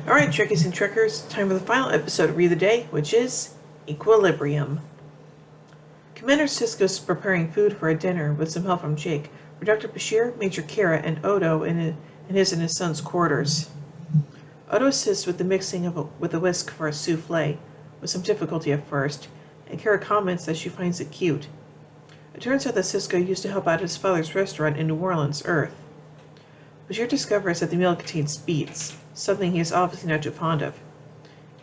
Alright, Trekkies and Trekkers, time for the final episode of Read the Day, which is Equilibrium. Commander Sisko's preparing food for a dinner with some help from Jake for Dr. Bashir, Major Kara, and Odo in his son's quarters. Odo assists with the mixing with a whisk for a souffle, with some difficulty at first, and Kara comments that she finds it cute. It turns out that Sisko used to help out his father's restaurant in New Orleans, Earth. Bashir discovers that the meal contains beets, something he is obviously not too fond of.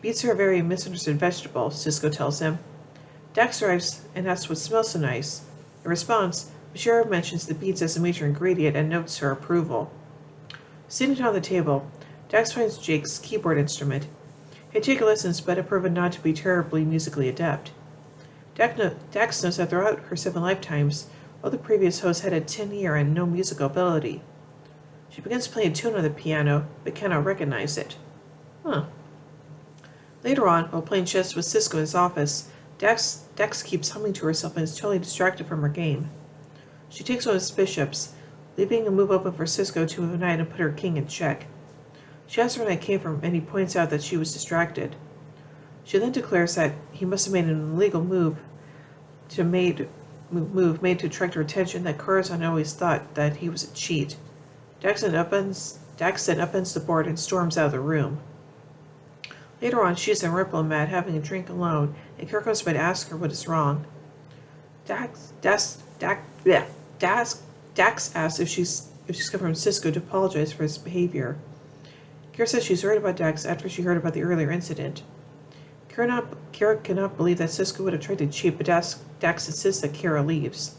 Beets are a very misunderstood vegetable, Sisko tells him. Dax arrives and asks what smells so nice. In response, Bashir mentions the beets as a major ingredient and notes her approval. Sitting down at the table, Dax finds Jake's keyboard instrument. He had taken lessons but had proven not to be terribly musically adept. Dax knows that throughout her 7 lifetimes, all the previous hosts had a 10 ear and no musical ability. She begins playing a tune on the piano, but cannot recognize it. Later on, while playing chess with Sisko in his office, Dax keeps humming to herself and is totally distracted from her game. She takes one of his bishops, leaving a move open for Sisko to move a knight and put her king in check. She asks where the knight came from, and he points out that she was distracted. She then declares that he must have made an illegal move made to attract her attention, that Corazon always thought that he was a cheat. Dax then upends the board and storms out of the room. Later on, she is in Ripple mad, having a drink alone, and Kara comes by to ask her what is wrong. Dax asks if she's come from Sisko to apologize for his behavior. Kara says she's worried about Dax after she heard about the earlier incident. Kara cannot believe that Sisko would have tried to cheat, but Dax insists that Kara leaves.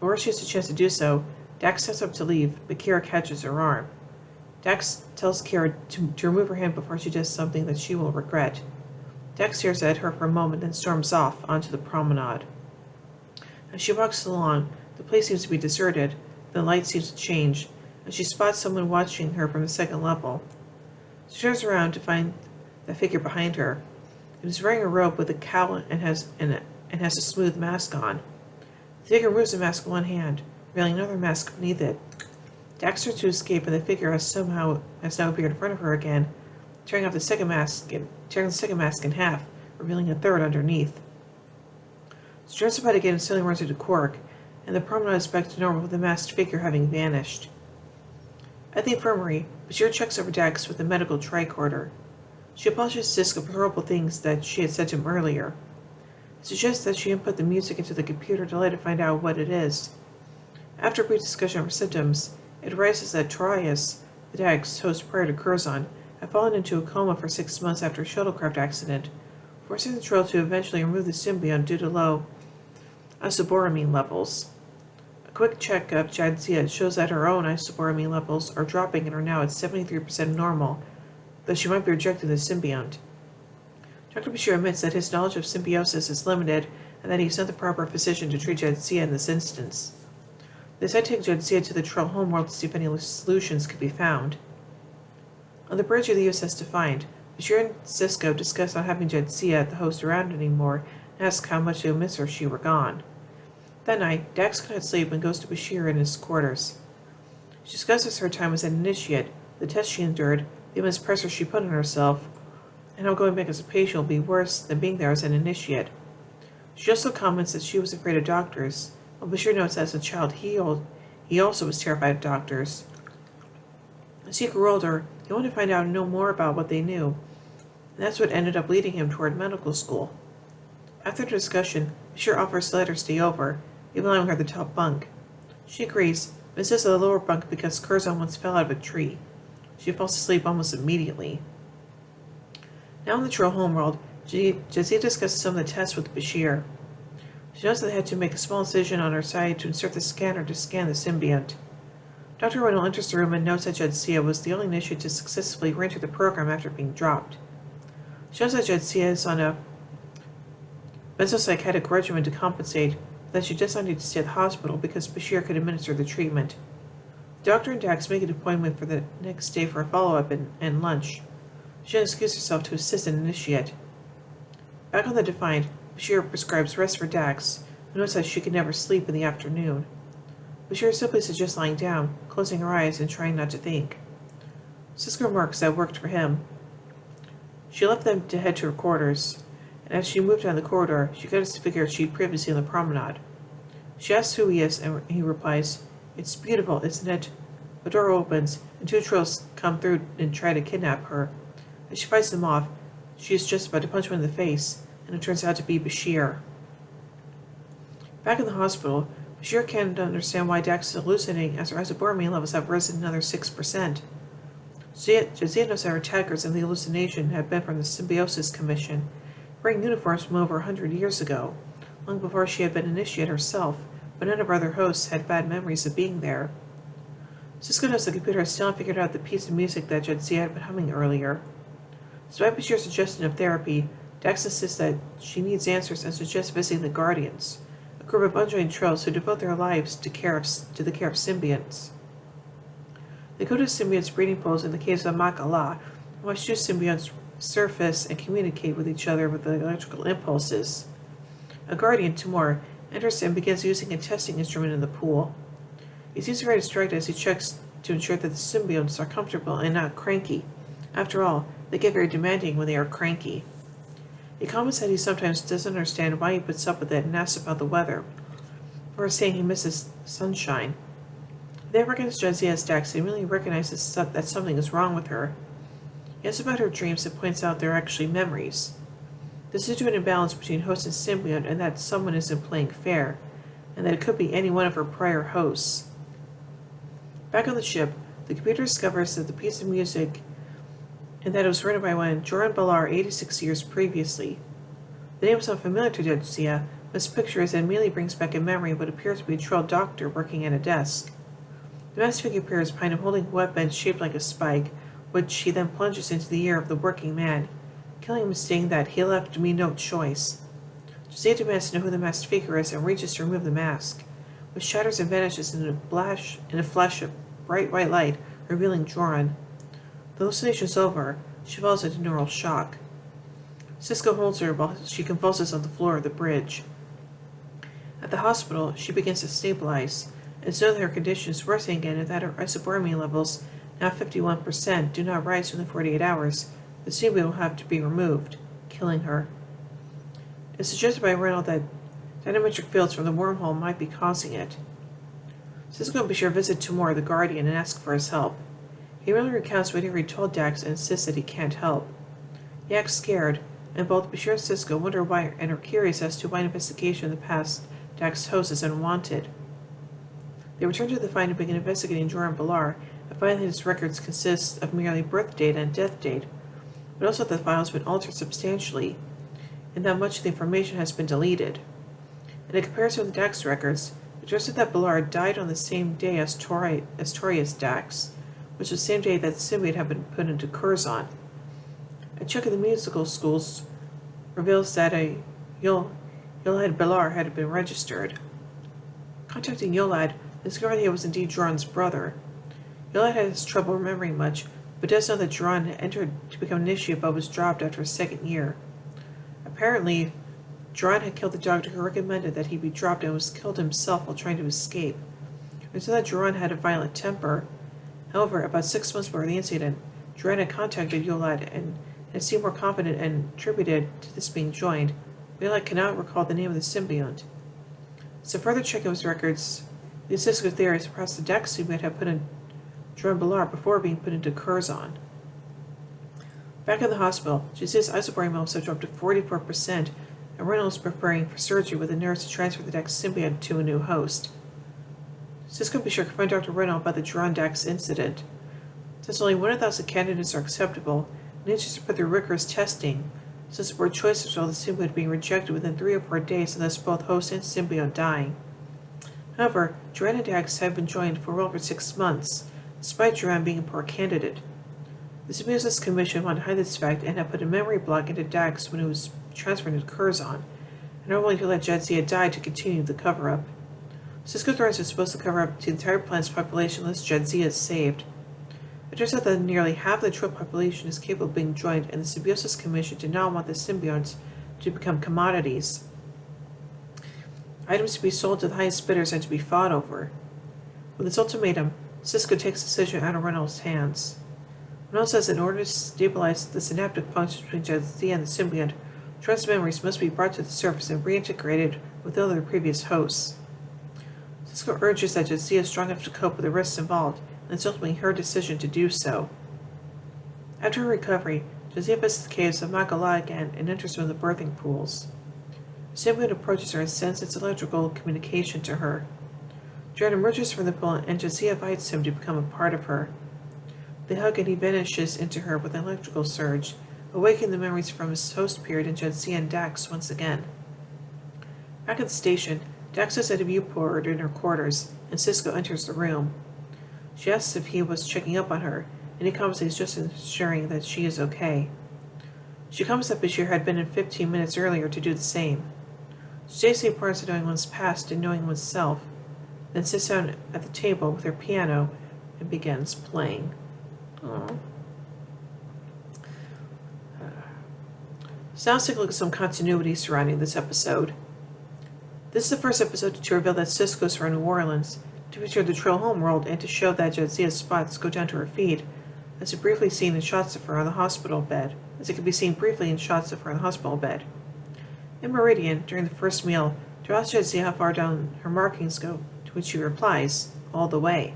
Before she has a chance to do so, Dax sets up to leave, but Kara catches her arm. Dax tells Kara to remove her hand before she does something that she will regret. Dax stares at her for a moment, then storms off onto the promenade. As she walks along, the place seems to be deserted, the light seems to change, and she spots someone watching her from the 2nd level. She turns around to find the figure behind her. It is wearing a robe with a cowl and has a smooth mask on. The figure moves the mask with one hand, revealing another mask beneath it. Dax starts to escape, and the figure has now appeared in front of her again, tearing the second mask in half, revealing a third underneath. She turns about again and suddenly runs into Quark, and the promenade is back to normal with the masked figure having vanished. At the infirmary, Bashir checks over Dax with a medical tricorder. She apologizes to Sisko for horrible things that she had said to him earlier. It suggests that she input the music into the computer to later find out what it is. After a brief discussion of her symptoms, it arises that Trias, the Dax host prior to Curzon, had fallen into a coma for 6 months after a shuttlecraft accident, forcing the Trill to eventually remove the symbiont due to low isoboramine levels. A quick check of Jadzia shows that her own isoboramine levels are dropping and are now at 73% normal, though she might be rejecting the symbiont. Dr. Bashir admits that his knowledge of symbiosis is limited and that he is not the proper physician to treat Jadzia in this instance. They decide to take Jadzia to the Trill homeworld to see if any solutions could be found. On the bridge of the USS Defiant, Bashir and Sisko discuss not having Jadzia, the host, around anymore, and ask how much they would miss her if she were gone. That night, Dax cannot sleep and goes to Bashir in his quarters. She discusses her time as an initiate, the test she endured, the immense pressure she put on herself, and how going back as a patient will be worse than being there as an initiate. She also comments that she was afraid of doctors, while Bashir notes that as a child he also was terrified of doctors. As he grew older, he wanted to find out and know more about what they knew, and that's what ended up leading him toward medical school. After the discussion, Bashir offers to let her stay over, even allowing her the top bunk. She agrees, but insists on the lower bunk because Curzon once fell out of a tree. She falls asleep almost immediately. Now in the Trill homeworld, Jadzia discusses some of the tests with Bashir. She knows that they had to make a small incision on her side to insert the scanner to scan the symbiont. Dr. Wendell enters the room and notes that Jadzia was the only initiate to successfully re-enter the program after being dropped. She knows that Jadzia is on a benzopsychotic regimen to compensate, but that she does not need to stay at the hospital because Bashir could administer the treatment. The doctor and Dax make an appointment for the next day for a follow-up and lunch. She then excuses herself to assist an initiate. Back on the Defiant, Bashir prescribes rest for Dax, who notes that she can never sleep in the afternoon. Bashir simply suggests lying down, closing her eyes, and trying not to think. Sisko remarks that worked for him. She left them to head to her quarters, and as she moved down the corridor, she got a figure she'd previously on the promenade. She asks who he is, and he replies, "It's beautiful, isn't it?" The door opens, and two trolls come through and try to kidnap her. As she fights them off, she is just about to punch one in the face, and it turns out to be Bashir. Back in the hospital, Bashir can't understand why Dax is hallucinating as her isobormine levels have risen another 6%. Jadzia knows that her attackers in the hallucination had been from the Symbiosis Commission, wearing uniforms from over 100 years ago, long before she had been initiated herself, but none of her other hosts had bad memories of being there. Cisco knows the computer has still not figured out the piece of music that Jadzia had been humming earlier. Despite Bashir's suggestion of therapy, Dax insists that she needs answers and suggests visiting the Guardians, a group of unjoined trolls who devote their lives to the care of symbionts. They go to symbionts' breeding pools in the caves of Mak'ala and watch two symbionts surface and communicate with each other with electrical impulses. A Guardian, Timur, enters and begins using a testing instrument in the pool. He seems very distracted as he checks to ensure that the symbionts are comfortable and not cranky. After all, they get very demanding when they are cranky. He comments that he sometimes doesn't understand why he puts up with it and asks about the weather, before saying he misses sunshine. They recognize Jadzia as Dax and immediately recognizes that something is wrong with her. He asks about her dreams and points out they're actually memories. This is due to an imbalance between host and symbiont, and that someone isn't playing fair, and that it could be any one of her prior hosts. Back on the ship, the computer discovers that the piece of music and that it was written by one Joran Balar 86 years previously. The name is unfamiliar to Jadzia, but his picture is immediately brings back a memory of what appears to be a troll doctor working at a desk. The masked figure appears behind him holding a weapon shaped like a spike, which he then plunges into the ear of the working man, killing him, saying that he left me no choice. Jadzia demands to know who the masked figure is and reaches to remove the mask, which shatters and vanishes in a flash of bright white light, revealing Joran. The hallucination is over. She falls into neural shock. Cisco holds her while she convulses on the floor of the bridge. At the hospital, she begins to stabilize, and so that her condition is worsening again and that her isobormine levels, now 51%, do not rise within 48 hours, the symbiote will have to be removed, killing her. It's suggested by Reynolds that dynametric fields from the wormhole might be causing it. Cisco and Bashir visit Timur, the Guardian, and ask for his help. He really recounts what he told Dax and insists that he can't help. He acts scared, and both Bashir and Cisco wonder why and are curious as to why an investigation of the past Dax host is unwanted. They return to the find and begin investigating Joran Balar, and find that his records consist of merely birth date and death date, but also that the file has been altered substantially, and that much of the information has been deleted. In a comparison with the Dax records, it turns out that Balar died on the same day as Torius Dax, which was the same day that the symbiote had been put into Curzon. A check of the musical schools reveals that a Yolad Balar had been registered. Contacting Yolad, they discovered that he was indeed Joran's brother. Yolad has trouble remembering much, but does know that Joran had entered to become an initiate but was dropped after his second year. Apparently, Joran had killed the doctor who recommended that he be dropped and was killed himself while trying to escape. It turns out that Joran had a violent temper. However, about 6 months before the incident, Joran had contacted Yolad and had seemed more confident and attributed to this being joined. Yolad cannot recall the name of the symbiont. Some further check of his records, the Cisco theory is perhaps the Dax symbiote had put in Joran Balar before being put into Curzon. Back in the hospital, Jadzia's isobormine levels have dropped to 44%, and Reynolds is preparing for surgery with a nurse to transfer the Dax symbiote to a new host. Cisco and Bashir confront Dr. Reynolds about the Joran Dax incident. Since only 1 in 1,000 candidates are acceptable, and each to put through rigorous testing, since the word choice result of the symbiote being rejected within 3 or 4 days, and thus both host and symbiote dying. However, Joran and Dax have been joined for well over 6 months, despite Joran being a poor candidate. The Symbiosis Commission wanted to hide this fact and had put a memory block into Dax when it was transferred to Curzon, and are willing to let Jadzia die to continue the cover-up. Cisco threats are supposed to cover up to the entire planet's population unless Jadzia is saved. It turns out that nearly half the troll population is capable of being joined, and the Symbiosis Commission did not want the symbionts to become commodities. Items to be sold to the highest bidders and to be fought over. With this ultimatum, Cisco takes the decision out of Reynolds' hands. Renault says in order to stabilize the synaptic function between Jadzia and the symbiont, Trent's memories must be brought to the surface and reintegrated with other previous hosts. Sisko urges that Jadzia is strong enough to cope with the risks involved, and it's ultimately her decision to do so. After her recovery, Jadzia visits the caves of Magala again and enters one of the birthing pools. The symbiont approaches her and sends its electrical communication to her. Dren emerges from the pool and Jadzia invites him to become a part of her. They hug and he vanishes into her with an electrical surge, awakening the memories from his host period in Jadzia and Dax once again. Back at the station, Dax is at a viewport in her quarters, and Sisko enters the room. She asks if he was checking up on her, and he comments he's just ensuring that she is okay. She comments that Bashir had been in 15 minutes earlier to do the same. She states the importance of knowing one's past and knowing oneself, then sits down at the table with her piano and begins playing. Aww. So now let's take a look at some continuity surrounding this episode. This is the first episode to reveal that Sisko's from New Orleans, to feature the Trill homeworld, and to show that Jadzia's spots go down to her feet, as it briefly seen in shots of her on the hospital bed, as it can be seen briefly in shots of her on the hospital bed. In Meridian, during the first meal, to ask Jadzia how far down her markings go, to which she replies, all the way.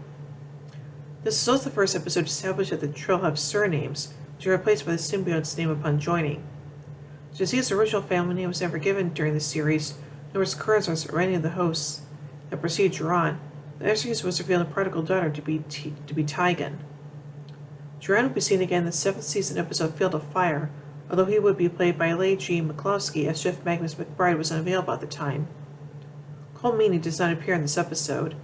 This is also the first episode to establish that the Trill have surnames, which are replaced by the symbiote's name upon joining. Jadzia's original family name was never given during the series, nor was Curzon's or any of the hosts that preceded Duran. The next was revealed in Prodigal Daughter to be Tygan. Duran will be seen again in the 7th season episode Field of Fire, although he would be played by Leigh G. McCloskey as Jeff Magnus McBride was unavailable at the time. Cole Meany does not appear in this episode.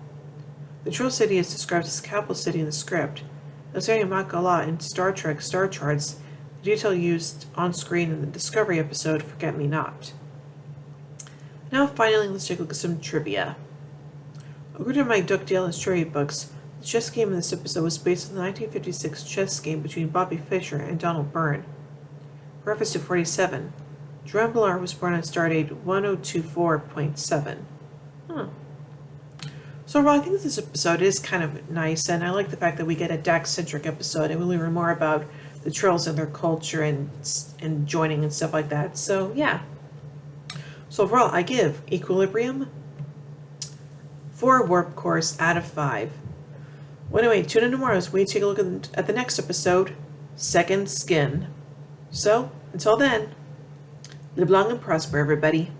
The Trill City is described as the capital city in the script. Illustrating Mak'ala in Star Trek Star Charts, the detail used on screen in the Discovery episode Forget Me Not. Now finally, let's take a look at some trivia. According to Mike Dugdale and his trivia books, the chess game in this episode was based on the 1956 chess game between Bobby Fischer and Donald Byrne. Reference to 47. Duran Ballard was born on stardate 1024.7. So overall, I think this episode is kind of nice, and I like the fact that we get a Dax-centric episode, and we learn more about the Trills and their culture and joining and stuff like that. So yeah. So overall, I give Equilibrium 4 warp cores out of 5. Well, anyway, tune in tomorrow as we take a look at the next episode, Second Skin. So, until then, live long and prosper, everybody.